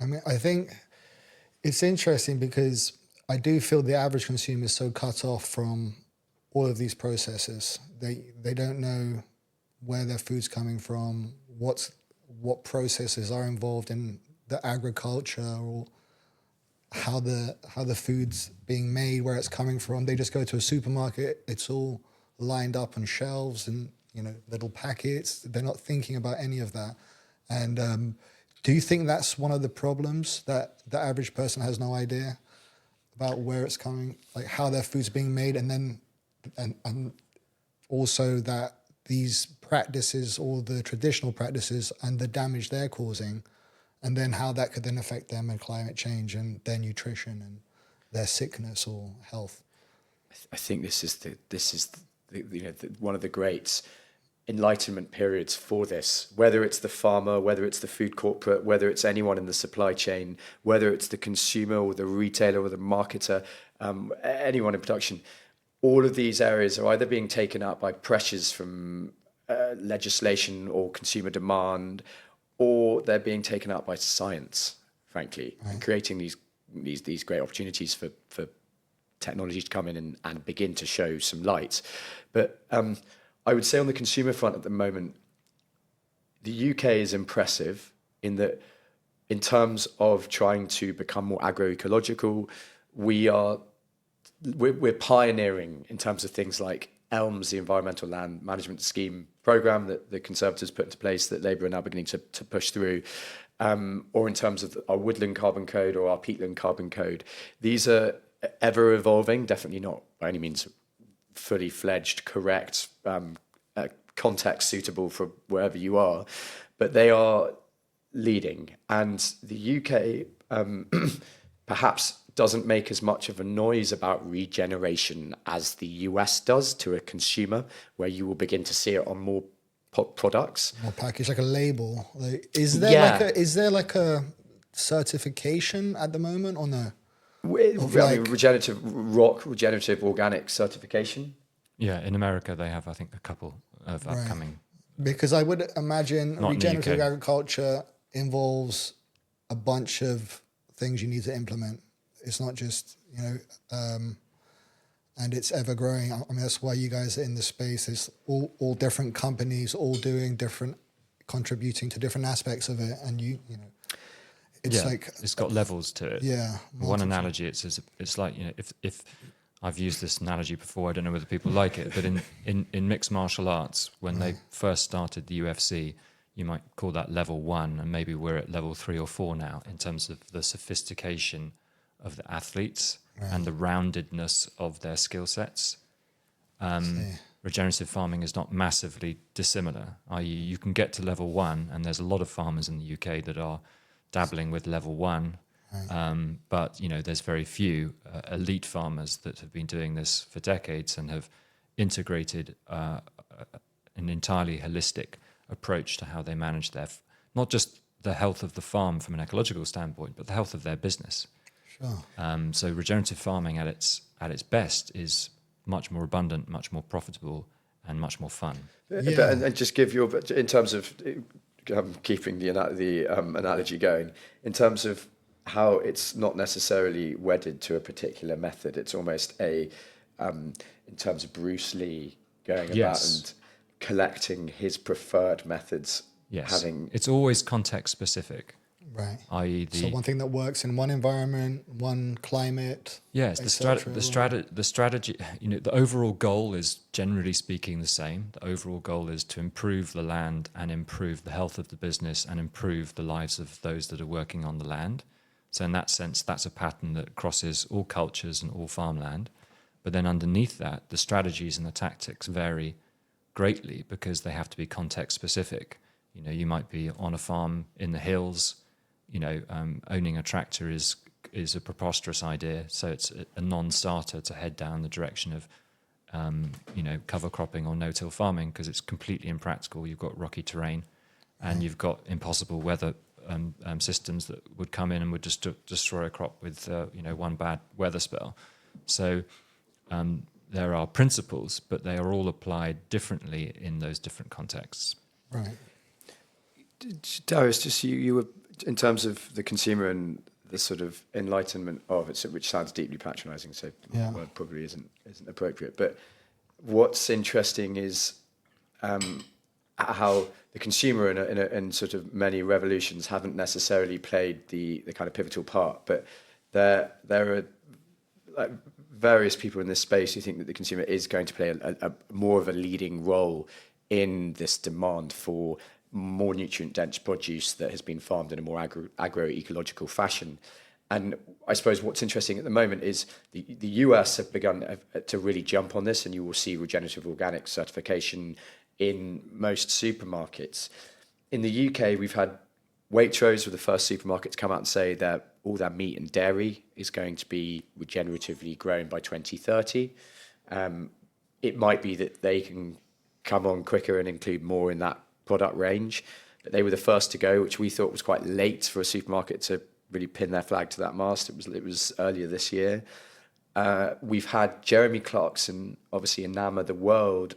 mean, I think it's interesting because I do feel the average consumer is so cut off from all of these processes. They don't know where their food's coming from, what processes are involved in the agriculture, or how the food's being made, where it's coming from. They just go to a supermarket, it's all lined up on shelves and, little packets. They're not thinking about any of that. And do you think that's one of the problems, that the average person has no idea about where it's coming, like how their food's being made, and then and also that these practices, all the traditional practices, and the damage they're causing, and then how that could then affect them and climate change and their nutrition and their sickness or health? I think this is one of the great enlightenment periods for this, whether it's the farmer, whether it's the food corporate, whether it's anyone in the supply chain, whether it's the consumer or the retailer or the marketer, anyone in production. All of these areas are either being taken up by pressures from legislation or consumer demand, or they're being taken up by science, frankly, and creating these great opportunities for technology to come in and begin to show some light. But I would say on the consumer front at the moment, the UK is impressive in that, in terms of trying to become more agroecological, we're pioneering in terms of things like ELMS, the Environmental Land Management Scheme program that the Conservatives put into place, that Labour are now beginning to push through, or in terms of our woodland carbon code or our peatland carbon code. These are ever evolving, definitely not by any means fully fledged, correct, context suitable for wherever you are, but they are leading. And the UK perhaps doesn't make as much of a noise about regeneration as the US does to a consumer, where you will begin to see it on more products. More packaged, like a label. Is there like a certification at the moment or no? Regenerative organic certification. Yeah, in America they have, I think, a couple of upcoming. Because I would imagine regenerative agriculture involves a bunch of things you need to implement. It's not just, and it's ever growing. I mean, that's why you guys are in the space. There's all different companies, all doing different, contributing to different aspects of it. And it's like... It's got levels to it. Yeah. One analogy, it's like, if I've used this analogy before, I don't know whether people like it, but in mixed martial arts, when they first started the UFC, you might call that level 1, and maybe we're at level 3 or 4 now in terms of the sophistication of the athletes and the roundedness of their skill sets. Regenerative farming is not massively dissimilar, i.e. you can get to level 1, and there's a lot of farmers in the UK that are dabbling with level 1, but there's very few elite farmers that have been doing this for decades and have integrated an entirely holistic approach to how they manage not just the health of the farm from an ecological standpoint, but the health of their business. Sure. So regenerative farming at its best is much more abundant, much more profitable, and much more fun. Yeah. And just give in terms of keeping the analogy going, in terms of how it's not necessarily wedded to a particular method. It's almost in terms of Bruce Lee going about and collecting his preferred methods. Yes, it's always context specific. Right. I.e. So one thing that works in one environment, one climate. Yes, the strategy. The overall goal is, generally speaking, the same. The overall goal is to improve the land and improve the health of the business and improve the lives of those that are working on the land. So in that sense, that's a pattern that crosses all cultures and all farmland. But then underneath that, the strategies and the tactics vary greatly because they have to be context specific. You might be on a farm in the hills. Owning a tractor is a preposterous idea. So it's a non-starter to head down the direction of, cover cropping or no-till farming because it's completely impractical. You've got rocky terrain, and you've got impossible weather systems that would come in and would just destroy a crop with one bad weather spell. So there are principles, but they are all applied differently in those different contexts. Right. Darius, just you were in terms of the consumer and the sort of enlightenment of it, which sounds deeply patronising, so Yeah. the word probably isn't appropriate. But what's interesting is how the consumer in sort of many revolutions haven't necessarily played the kind of pivotal part, but there are like various people in this space who think that the consumer is going to play a more of a leading role in this demand for more nutrient-dense produce that has been farmed in a more agroecological fashion. And I suppose what's interesting at the moment is the US have begun to really jump on this, and you will see regenerative organic certification in most supermarkets. In the UK, we've had Waitrose were the first supermarket to come out and say that all their meat and dairy is going to be regeneratively grown by 2030. It might be that they can come on quicker and include more in that product range, but they were the first to go, which we thought was quite late for a supermarket to really pin their flag to that mast. It was earlier this year. We've had Jeremy Clarkson obviously enamor the world,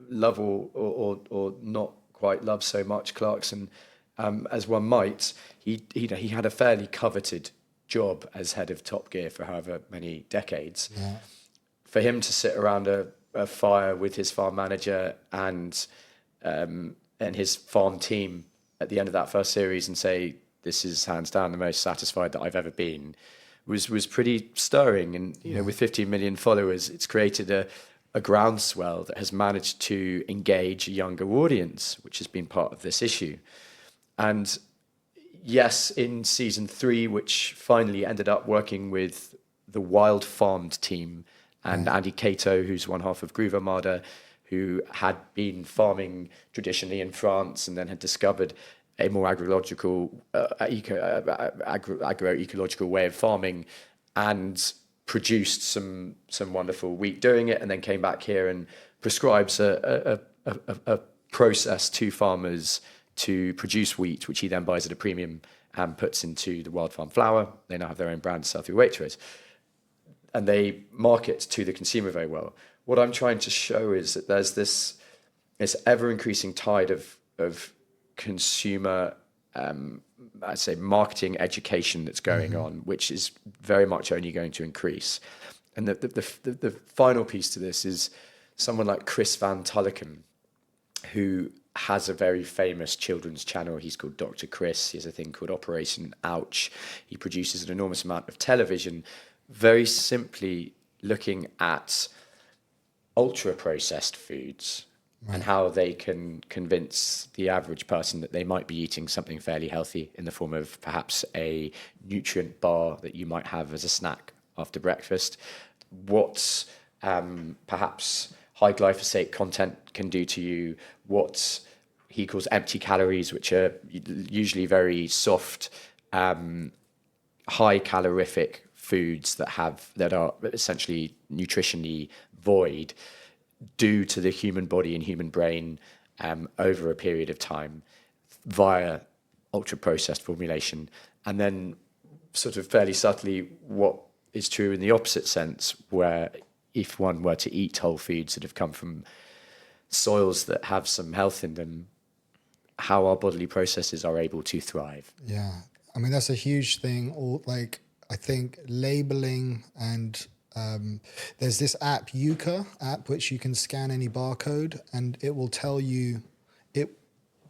love or not quite love so much Clarkson as one might. He had a fairly coveted job as head of Top Gear for however many decades. Yeah. For him to sit around a fire with his farm manager and his farm team at the end of that first series and say, "This is hands down the most satisfied that I've ever been," was pretty stirring. And with 15 million followers, it's created a groundswell that has managed to engage a younger audience, which has been part of this issue. And yes, in season 3, which finally ended up working with the Wild Farmed team and Andy Cato, who's one half of Groove Armada, who had been farming traditionally in France and then had discovered a more agroecological way of farming and produced some wonderful wheat doing it, and then came back here and prescribes a process to farmers to produce wheat, which he then buys at a premium and puts into the Wild Farm flour. They now have their own brand, sell through Waitrose, and they market to the consumer very well. What I'm trying to show is that there's this ever increasing tide of consumer, I'd say, marketing education that's going on, which is very much only going to increase. And the final piece to this is someone like Chris Van Tulleken, who has a very famous children's channel. He's called Dr. Chris. He has a thing called Operation Ouch. He produces an enormous amount of television, very simply looking at ultra-processed foods and how they can convince the average person that they might be eating something fairly healthy in the form of perhaps a nutrient bar that you might have as a snack after breakfast. What perhaps high glyphosate content can do to you, what he calls empty calories, which are usually very soft, high calorific foods that are essentially nutritionally void, do to the human body and human brain over a period of time via ultra-processed formulation. And then sort of fairly subtly what is true in the opposite sense, where if one were to eat whole foods that have come from soils that have some health in them, how our bodily processes are able to thrive. Yeah. I mean, that's a huge thing. I think labeling and there's this app, Yuka app, which you can scan any barcode and it will tell you, it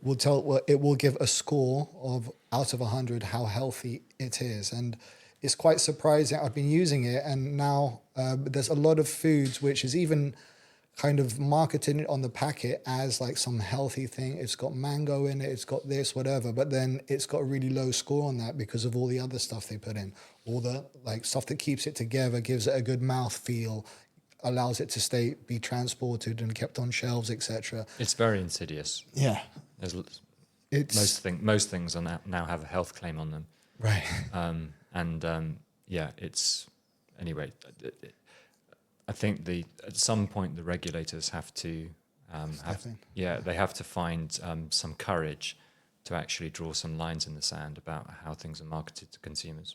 will give a score of out of 100 how healthy it is. And it's quite surprising. I've been using it and now there's a lot of foods which is even kind of marketing it on the packet as like some healthy thing. It's got mango in it, it's got this, whatever, but then it's got a really low score on that because of all the other stuff they put in. All the like stuff that keeps it together, gives it a good mouth feel, allows it to be transported and kept on shelves, etc. It's very insidious. Yeah. Most things are now have a health claim on them. Right. It's anyway. I think at some point the regulators have to they have to find some courage to actually draw some lines in the sand about how things are marketed to consumers.